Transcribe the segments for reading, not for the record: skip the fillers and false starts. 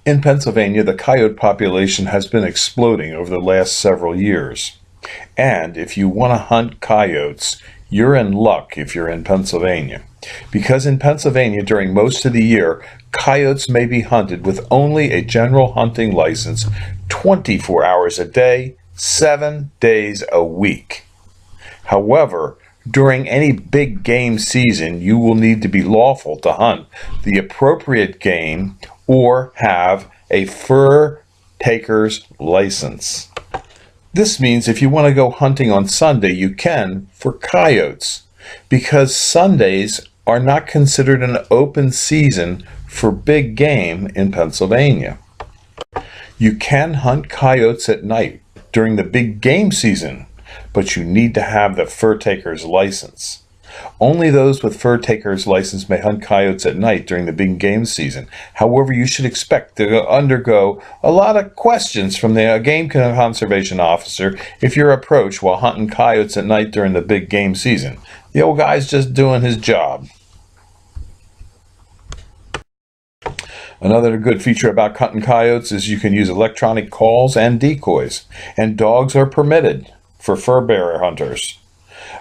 In Pennsylvania, the coyote population has been exploding over the last several years. And if you want to hunt coyotes, you're in luck if you're in Pennsylvania. Because in Pennsylvania, during most of the year, coyotes may be hunted with only a general hunting license 24 hours a day, 7 days a week. However, during any big game season, you will need to be lawful to hunt the appropriate game or have a fur taker's license. This means if you want to go hunting on Sunday, you can for coyotes, because Sundays are not considered an open season for big game in Pennsylvania. You can hunt coyotes at night during the big game season, but you need to have the fur taker's license. Only those with fur taker's license may hunt coyotes at night during the big game season. However, you should expect to undergo a lot of questions from the game conservation officer if you're approached while hunting coyotes at night during the big game season. The old guy's just doing his job. Another good feature about hunting coyotes is you can use electronic calls and decoys, and dogs are permitted for fur bearer hunters.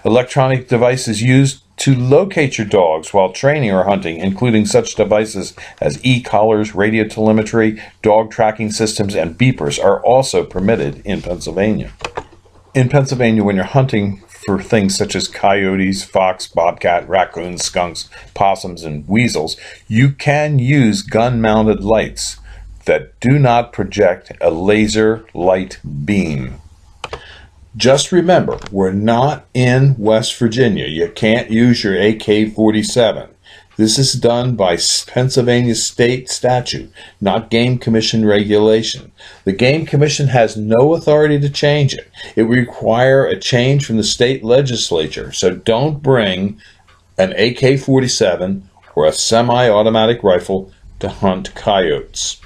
Electronic devices used to locate your dogs while training or hunting, including such devices as e-collars, radio telemetry, dog tracking systems, and beepers, are also permitted in Pennsylvania. In Pennsylvania, when you're hunting for things such as coyotes, fox, bobcat, raccoons, skunks, possums, and weasels, you can use gun-mounted lights that do not project a laser light beam. Just remember, we're not in West Virginia. You can't use your AK-47. This is done by Pennsylvania state statute, not Game Commission regulation. The Game Commission has no authority to change it. It would require a change from the state legislature. So don't bring an AK-47 or a semi-automatic rifle to hunt coyotes.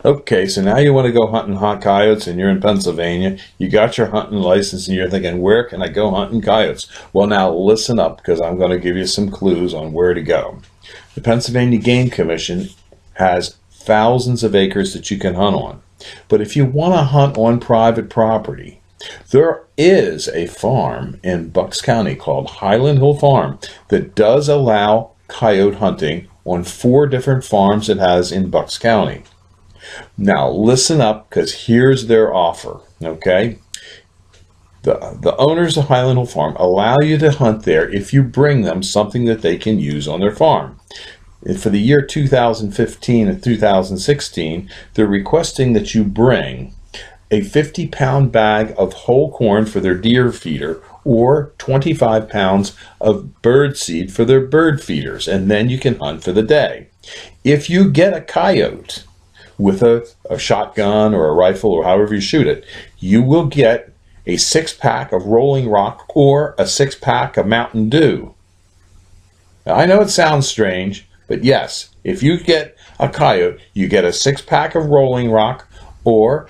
Okay, so now you want to go hunting hot coyotes and you're in Pennsylvania. You got your hunting license and you're thinking, where can I go hunting coyotes? Well, now listen up, because I'm going to give you some clues on where to go. The Pennsylvania Game Commission has thousands of acres that you can hunt on. But if you want to hunt on private property, there is a farm in Bucks County called Highland Hill Farm that does allow coyote hunting on 4 different farms it has in Bucks County. Now listen up, because here's their offer, okay? The owners of Highland Hill Farm allow you to hunt there if you bring them something that they can use on their farm. And for the year 2015 and 2016, they're requesting that you bring a 50-pound bag of whole corn for their deer feeder, or 25 pounds of bird seed for their bird feeders, and then you can hunt for the day. If you get a coyote with a shotgun or a rifle or however you shoot it, you will get a 6-pack of Rolling Rock or a 6-pack of Mountain Dew. Now, I know it sounds strange, but yes, if you get a coyote, you get a 6-pack of Rolling Rock or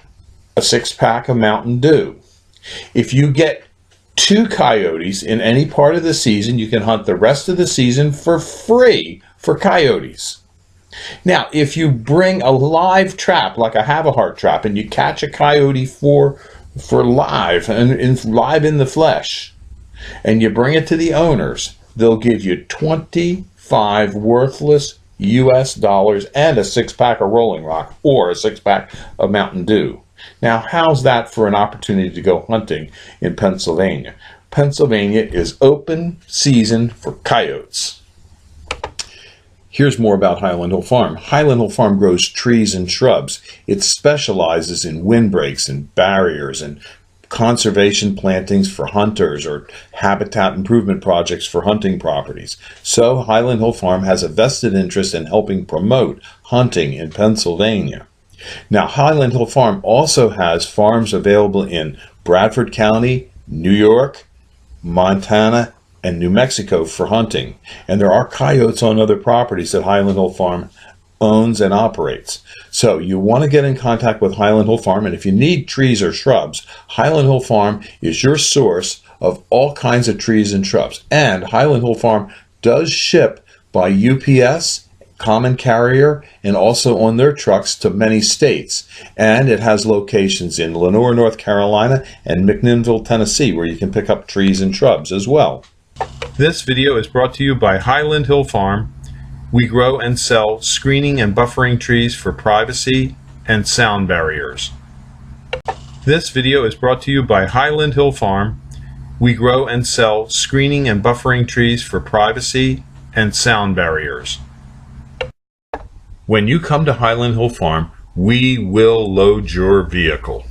a 6-pack of Mountain Dew. If you get 2 coyotes in any part of the season, you can hunt the rest of the season for free for coyotes. Now, if you bring a live trap, like a have-a-heart trap, and you catch a coyote for live, and live in the flesh, and you bring it to the owners, they'll give you 25 worthless US dollars and a 6-pack of Rolling Rock or a 6-pack of Mountain Dew. Now, how's that for an opportunity to go hunting in Pennsylvania? Pennsylvania is open season for coyotes. Here's more about Highland Hill Farm. Highland Hill Farm grows trees and shrubs. It specializes in windbreaks and barriers and conservation plantings for hunters or habitat improvement projects for hunting properties. So Highland Hill Farm has a vested interest in helping promote hunting in Pennsylvania. Now, Highland Hill Farm also has farms available in Bradford County, New York, Montana, and New Mexico for hunting. And there are coyotes on other properties that Highland Hill Farm owns and operates. So you want to get in contact with Highland Hill Farm, and if you need trees or shrubs, Highland Hill Farm is your source of all kinds of trees and shrubs. And Highland Hill Farm does ship by UPS, Common Carrier, and also on their trucks to many states. And it has locations in Lenoir, North Carolina, and McMinnville, Tennessee, where you can pick up trees and shrubs as well. This video is brought to you by Highland Hill Farm. We grow and sell screening and buffering trees for privacy and sound barriers. This video is brought to you by Highland Hill Farm. We grow and sell screening and buffering trees for privacy and sound barriers. When you come to Highland Hill Farm, we will load your vehicle.